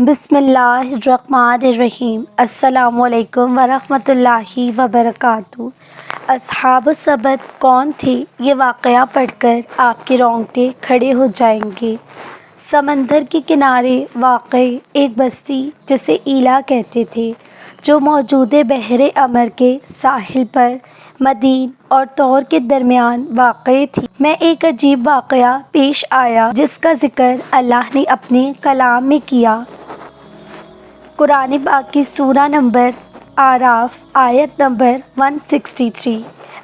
بسم اللہ الرحمن الرحیم۔ السلام علیکم ورحمۃ اللہ وبرکاتہ۔ اصحاب السبت کون تھے؟ یہ واقعہ پڑھ کر آپ کے رونگٹے کھڑے ہو جائیں گے۔ سمندر کے کنارے واقع ایک بستی جسے ایلا کہتے تھے، جو موجود بحر احمر کے ساحل پر مدین اور طور کے درمیان واقع تھی، میں ایک عجیب واقعہ پیش آیا جس کا ذکر اللہ نے اپنے کلام میں کیا۔ قرآن پاک کی سورہ نمبر اعراف آیت نمبر 163۔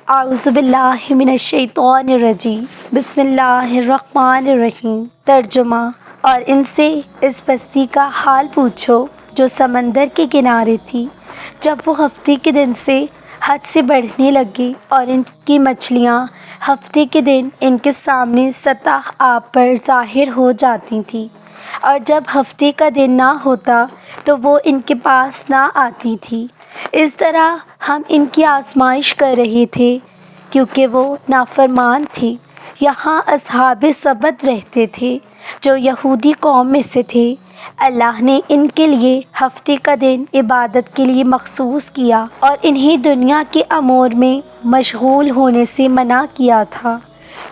اعوذ باللہ من الشیطان الرجیم، بسم اللہ الرحمن الرحیم۔ ترجمہ: اور ان سے اس بستی کا حال پوچھو جو سمندر کے کنارے تھی، جب وہ ہفتے کے دن سے حد سے بڑھنے لگے اور ان کی مچھلیاں ہفتے کے دن ان کے سامنے سطح آب پر ظاہر ہو جاتی تھیں، اور جب ہفتے کا دن نہ ہوتا تو وہ ان کے پاس نہ آتی تھی۔ اس طرح ہم ان کی آزمائش کر رہے تھے کیونکہ وہ نافرمان تھے۔ یہاں اصحاب سبت رہتے تھے جو یہودی قوم میں سے تھے۔ اللہ نے ان کے لیے ہفتے کا دن عبادت کے لیے مخصوص کیا اور انہیں دنیا کے امور میں مشغول ہونے سے منع کیا تھا،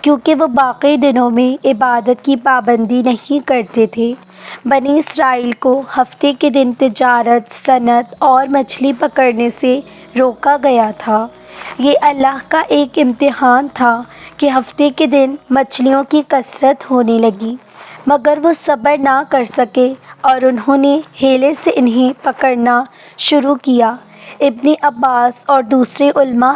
کیونکہ وہ باقی دنوں میں عبادت کی پابندی نہیں کرتے تھے۔ بنی اسرائیل کو ہفتے کے دن تجارت، صنعت اور مچھلی پکڑنے سے روکا گیا تھا۔ یہ اللہ کا ایک امتحان تھا کہ ہفتے کے دن مچھلیوں کی کثرت ہونے لگی، مگر وہ صبر نہ کر سکے اور انہوں نے ہیلے سے انہیں پکڑنا شروع کیا۔ ابن عباس اور دوسرے علماء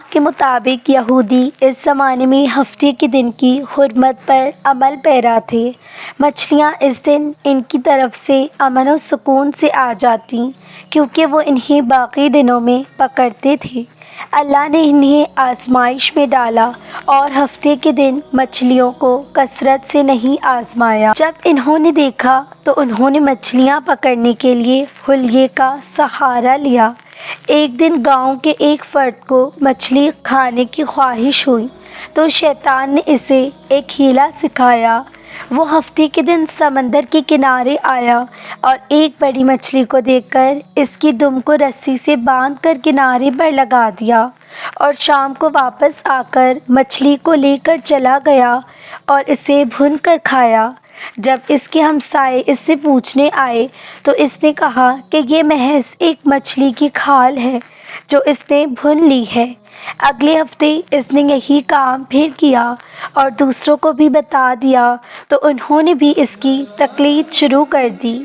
کے مطابق یہودی اس زمانے میں ہفتے کے دن کی حرمت پر عمل پیرا تھے۔ مچھلیاں اس دن ان کی طرف سے امن و سکون سے آ جاتیں کیونکہ وہ انہیں باقی دنوں میں پکڑتے تھے۔ اللہ نے انہیں آزمائش میں ڈالا اور ہفتے کے دن مچھلیوں کو کثرت سے نہیں آزمایا۔ جب انہوں نے دیکھا تو انہوں نے مچھلیاں پکڑنے کے لیے حلیے کا سہارا لیا۔ ایک دن گاؤں کے ایک فرد کو مچھلی کھانے کی خواہش ہوئی تو شیطان نے اسے ایک ہیلا سکھایا۔ وہ ہفتے کے دن سمندر کے کنارے آیا اور ایک بڑی مچھلی کو دیکھ کر اس کی دم کو رسی سے باندھ کر کنارے پر لگا دیا، اور شام کو واپس آ کر مچھلی کو لے کر چلا گیا اور اسے بھون کر کھایا۔ جب اس کے ہمسائے اس سے پوچھنے آئے تو اس نے کہا کہ یہ محض ایک مچھلی کی کھال ہے جو اس نے بھون لی ہے۔ اگلے ہفتے اس نے یہی کام پھر کیا اور دوسروں کو بھی بتا دیا تو انہوں نے بھی اس کی تقلید شروع کر دی۔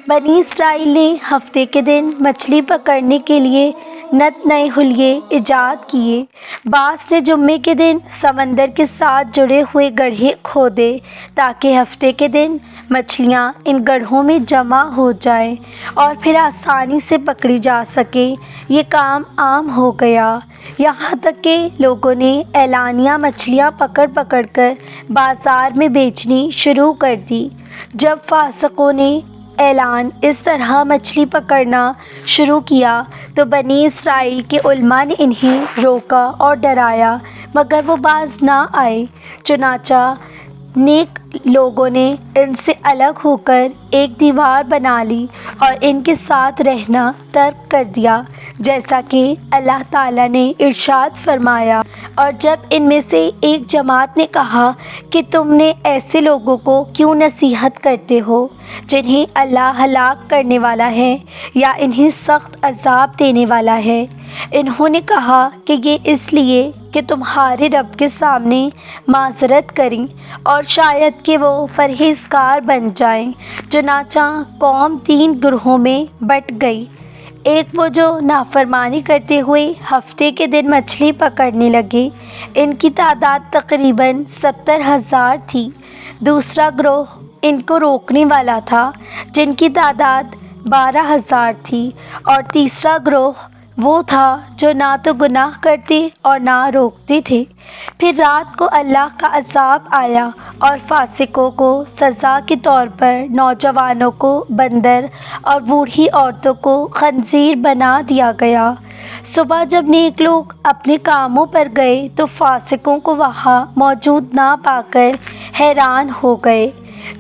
بنی اسرائیل نے ہفتے کے دن مچھلی پکڑنے کے لیے نئے حلیے ایجاد کیے۔ بعض نے جمعے کے دن سمندر کے ساتھ جڑے ہوئے گڑھے کھودے تاکہ ہفتے کے دن مچھلیاں ان گڑھوں میں جمع ہو جائیں اور پھر آسانی سے پکڑی جا سکیں۔ یہ کام عام ہو گیا، یہاں تک کہ لوگوں نے اعلانیہ مچھلیاں پکڑ کر بازار میں بیچنی شروع کر دی۔ جب فاسقوں نے اعلان اس طرح مچھلی پکڑنا شروع کیا تو بنی اسرائیل کے علماء نے انہیں روکا اور ڈرایا، مگر وہ باز نہ آئے۔ چنانچہ نیک لوگوں نے ان سے الگ ہو کر ایک دیوار بنا لی اور ان کے ساتھ رہنا ترک کر دیا، جیسا کہ اللہ تعالیٰ نے ارشاد فرمایا۔ اور جب ان میں سے ایک جماعت نے کہا کہ تم نے ایسے لوگوں کو کیوں نصیحت کرتے ہو جنہیں اللہ ہلاک کرنے والا ہے یا انہیں سخت عذاب دینے والا ہے، انہوں نے کہا کہ یہ اس لیے کہ تمہارے رب کے سامنے معذرت کریں اور شاید کہ وہ پرہیزگار بن جائیں۔ چنانچہ قوم 3 گروہوں میں بٹ گئی۔ ایک وہ جو نافرمانی کرتے ہوئے ہفتے کے دن مچھلی پکڑنے لگے، ان کی تعداد تقریباً 70,000 تھی۔ دوسرا گروہ ان کو روکنے والا تھا جن کی تعداد 12,000 تھی، اور تیسرا گروہ وہ تھا جو نہ تو گناہ کرتے اور نہ روکتے تھے۔ پھر رات کو اللہ کا عذاب آیا اور فاسقوں کو سزا کے طور پر نوجوانوں کو بندر اور بوڑھی عورتوں کو خنزیر بنا دیا گیا۔ صبح جب نیک لوگ اپنے کاموں پر گئے تو فاسقوں کو وہاں موجود نہ پا کر حیران ہو گئے۔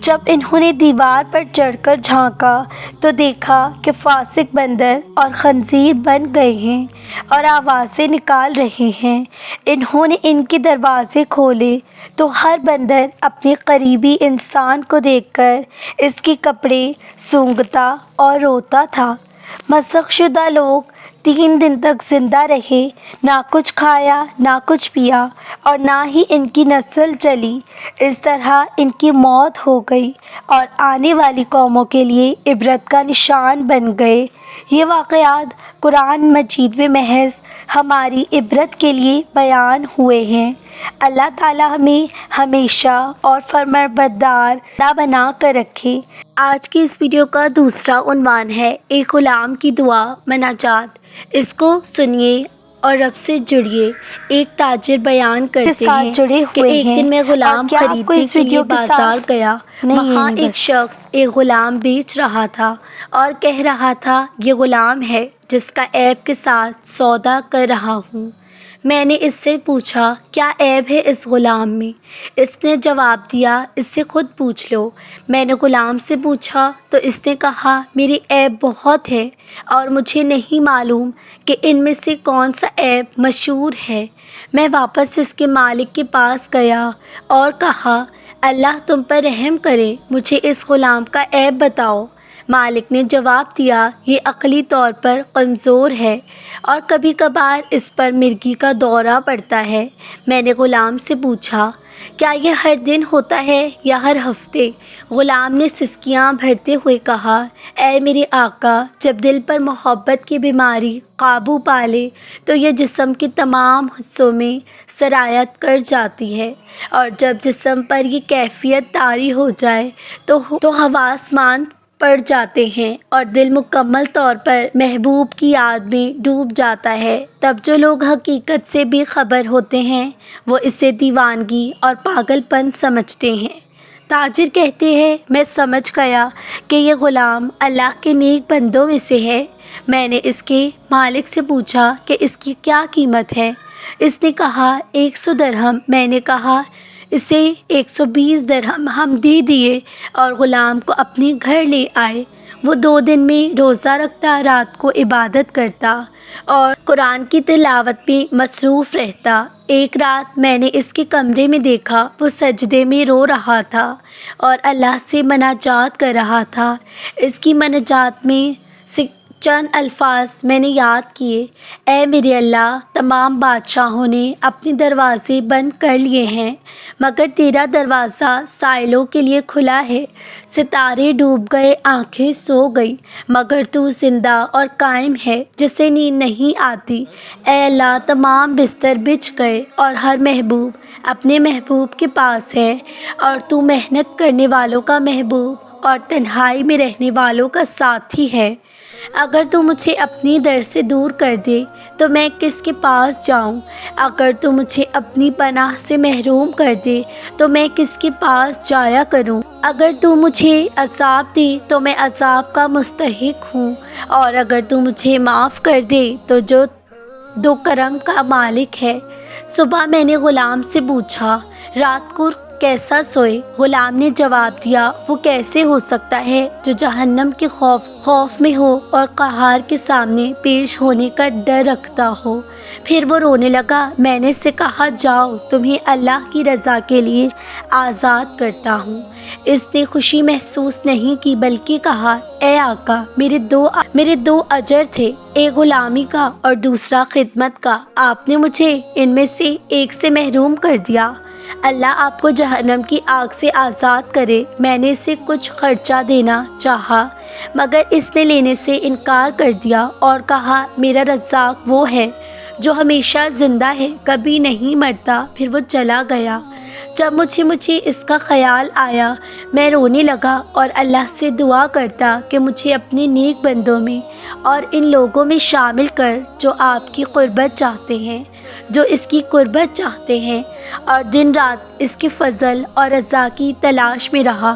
جب انہوں نے دیوار پر چڑھ کر جھانکا تو دیکھا کہ فاسق بندر اور خنزیر بن گئے ہیں اور آوازیں نکال رہے ہیں۔ انہوں نے ان کے دروازے کھولے تو ہر بندر اپنے قریبی انسان کو دیکھ کر اس کے کپڑے سونگھتا اور روتا تھا۔ مسخ شدہ لوگ 3 دن تک زندہ رہے، نہ کچھ کھایا نہ کچھ پیا اور نہ ہی ان کی نسل چلی۔ اس طرح ان کی موت ہو گئی اور آنے والی قوموں کے لیے عبرت کا نشان بن گئے۔ یہ واقعات قرآن مجید میں محض ہماری عبرت کے لیے بیان ہوئے ہیں۔ اللہ تعالیٰ ہمیں ہمیشہ اور فرمانبردار بنا کر رکھے۔ آج کی اس ویڈیو کا دوسرا عنوان ہے ایک غلام کی دعا مناجات۔ اس کو سنیے اور رب سے جڑیے۔ ایک تاجر بیان کرتے ہیں کہ ایک دن میں غلام خریدنے کے لیے بازار گیا۔ وہاں ایک شخص ایک غلام بیچ رہا تھا اور کہہ رہا تھا، یہ غلام ہے جس کا عیب کے ساتھ سودا کر رہا ہوں۔ میں نے اس سے پوچھا، کیا عیب ہے اس غلام میں؟ اس نے جواب دیا، اس سے خود پوچھ لو۔ میں نے غلام سے پوچھا تو اس نے کہا، میرے عیب بہت ہے اور مجھے نہیں معلوم کہ ان میں سے کون سا عیب مشہور ہے۔ میں واپس اس کے مالک کے پاس گیا اور کہا، اللہ تم پر رحم کرے، مجھے اس غلام کا عیب بتاؤ۔ مالک نے جواب دیا، یہ عقلی طور پر کمزور ہے اور کبھی کبھار اس پر مرگی کا دورہ پڑتا ہے۔ میں نے غلام سے پوچھا، کیا یہ ہر دن ہوتا ہے یا ہر ہفتے؟ غلام نے سسکیاں بھرتے ہوئے کہا، اے میرے آقا، جب دل پر محبت کی بیماری قابو پا لے تو یہ جسم کے تمام حصوں میں سرایت کر جاتی ہے، اور جب جسم پر یہ کیفیت طاری ہو جائے تو حواس ماند پڑ جاتے ہیں اور دل مکمل طور پر محبوب کی یاد میں ڈوب جاتا ہے۔ تب جو لوگ حقیقت سے بے خبر ہوتے ہیں وہ اسے دیوانگی اور پاگل پن سمجھتے ہیں۔ تاجر کہتے ہیں، میں سمجھ گیا کہ یہ غلام اللہ کے نیک بندوں میں سے ہے۔ میں نے اس کے مالک سے پوچھا کہ اس کی کیا قیمت ہے؟ اس نے کہا، 100 درہم۔ میں نے کہا، اسے 120 درہم ہم دے دیے اور غلام کو اپنے گھر لے آئے۔ وہ 2 دن میں روزہ رکھتا، رات کو عبادت کرتا اور قرآن کی تلاوت میں مصروف رہتا۔ ایک رات میں نے اس کے کمرے میں دیکھا، وہ سجدے میں رو رہا تھا اور اللہ سے مناجات کر رہا تھا۔ اس کی مناجات میں سے چند الفاظ میں نے یاد کیے، اے میرے اللہ، تمام بادشاہوں نے اپنے دروازے بند کر لیے ہیں مگر تیرا دروازہ سائلوں کے لیے کھلا ہے۔ ستارے ڈوب گئے، آنکھیں سو گئی، مگر تو زندہ اور قائم ہے جسے نیند نہیں آتی۔ اے اللہ، تمام بستر بچھ گئے اور ہر محبوب اپنے محبوب کے پاس ہے، اور تو محنت کرنے والوں کا محبوب اور تنہائی میں رہنے والوں کا ساتھی ہے۔ اگر تو مجھے اپنی در سے دور کر دے تو میں کس کے پاس جاؤں؟ اگر تو مجھے اپنی پناہ سے محروم کر دے تو میں کس کے پاس جایا کروں؟ اگر تو مجھے عذاب دے تو میں عذاب کا مستحق ہوں، اور اگر تو مجھے معاف کر دے تو جو دو کرم کا مالک ہے۔ صبح میں نے غلام سے پوچھا، رات کو کیسا سوئے؟ غلام نے جواب دیا، وہ کیسے ہو سکتا ہے جو جہنم کے خوف میں ہو اور قہار کے سامنے پیش ہونے کا ڈر رکھتا ہو۔ پھر وہ رونے لگا۔ میں نے اس سے کہا، جاؤ، تمہیں اللہ کی رضا کے لیے آزاد کرتا ہوں۔ اس نے خوشی محسوس نہیں کی بلکہ کہا، اے آقا، میرے دو اجر تھے، ایک غلامی کا اور دوسرا خدمت کا، آپ نے مجھے ان میں سے ایک سے محروم کر دیا۔ اللہ آپ کو جہنم کی آگ سے آزاد کرے۔ میں نے اسے کچھ خرچہ دینا چاہا مگر اس نے لینے سے انکار کر دیا اور کہا، میرا رزاق وہ ہے جو ہمیشہ زندہ ہے، کبھی نہیں مرتا۔ پھر وہ چلا گیا۔ جب مجھے اس کا خیال آیا، میں رونے لگا اور اللہ سے دعا کرتا کہ مجھے اپنے نیک بندوں میں اور ان لوگوں میں شامل کر جو آپ کی قربت چاہتے ہیں، جو اس کی قربت چاہتے ہیں اور دن رات اس کے فضل اور رضا کی تلاش میں رہا۔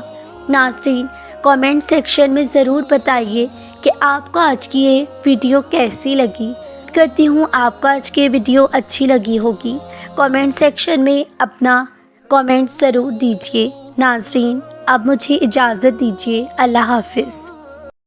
ناظرین، کامنٹ سیکشن میں ضرور بتائیے کہ آپ کو آج کی یہ ویڈیو کیسی لگی۔ کرتی ہوں آپ کو آج کی ویڈیو اچھی لگی ہوگی۔ کامنٹ سیکشن میں اپنا کامنٹ ضرور دیجیے۔ ناظرین، اب مجھے اجازت دیجیے، اللہ حافظ۔